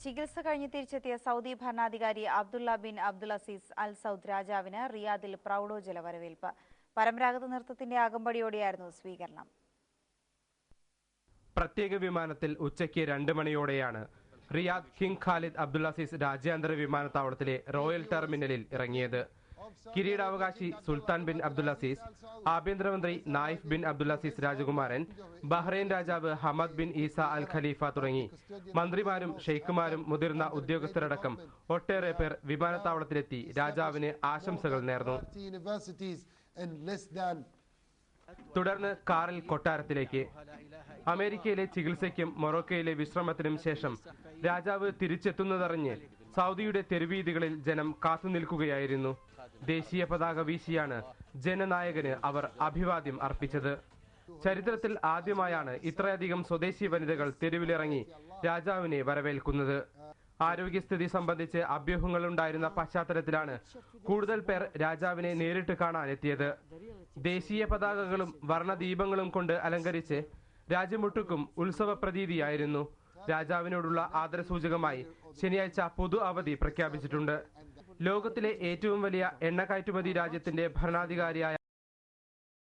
ചികിത്സ കഴിഞ്ഞ് തിരിച്ചെത്തിയ സൗദി ഭരണാധികാരി Abdullah bin Abdul Azeez Al Saud രാജാവിന് റിയാദിൽ പ്രൗഢോജ്വല വരവേൽപ്പ്. പരമ്പരാഗത നൃത്തത്തിന്റെ അകമ്പടിയോടെയായിരുന്നു സ്വീകരണം. പ്രത്യേക വിമാനത്തിൽ ഉച്ചയ്ക്ക് 2 മണിയോടെയാണ് Riyadh King Khalid Abdul Azeez രാജ്യാന്തര വിമാനത്താവളത്തിലെ റോയൽ ടെർമിനലിൽ ഇറങ്ങിയത്. കിരീടാവകാശി സുൽത്താൻ ബിൻ അബ്ദുൽ അസീസ്, ആഭ്യന്തരമന്ത്രി നായിഫ് ബിൻ അബ്ദുൽ അസീസ് രാജകുമാരൻ, ബഹ്റൈൻ രാജാവ് ഹമദ് ബിൻ ഈസ അൽ ഖലീഫ തുടങ്ങി മന്ത്രിമാരും ഷെയ്ഖുമാരും മുതിർന്ന ഉദ്യോഗസ്ഥരടക്കം ഒട്ടേറെ പേർ വിമാനത്താവളത്തിലെത്തി രാജാവിന് ആശംസകൾ നേർന്നു. തുടർന്ന് കാറിൽ കൊട്ടാരത്തിലേക്ക്. അമേരിക്കയിലെ ചികിത്സയ്ക്കും മൊറോക്കോയിലെ വിശ്രമത്തിനും ശേഷം രാജാവ് തിരിച്ചെത്തുന്നതറിഞ്ഞ് സൗദിയുടെ തെരുവീതികളിൽ ജനം കാത്തുനിൽക്കുകയായിരുന്നു. ദേശീയ പതാക വീശിയാണ് ജനനായകന് അവർ അഭിവാദ്യം അർപ്പിച്ചത്. ചരിത്രത്തിൽ ആദ്യമായാണ് ഇത്രയധികം സ്വദേശി വനിതകൾ തെരുവിലിറങ്ങി രാജാവിനെ വരവേൽക്കുന്നത്. ആരോഗ്യസ്ഥിതി സംബന്ധിച്ച് അഭ്യൂഹങ്ങളുണ്ടായിരുന്ന പശ്ചാത്തലത്തിലാണ് കൂടുതൽ പേർ രാജാവിനെ നേരിട്ട് കാണാനെത്തിയത്. ദേശീയ പതാകകളും വർണ്ണദീപങ്ങളും കൊണ്ട് അലങ്കരിച്ച് രാജ്യമൊട്ടുക്കും ഉത്സവ പ്രതീതിയായിരുന്നു. രാജാവിനോടുള്ള ആദരസൂചകമായി ശനിയാഴ്ച പൊതു അവധി പ്രഖ്യാപിച്ചിട്ടുണ്ട്. ലോകത്തിലെ ഏറ്റവും വലിയ എണ്ണ കയറ്റുമതി രാജ്യത്തിന്റെ ഭരണാധികാരിയായ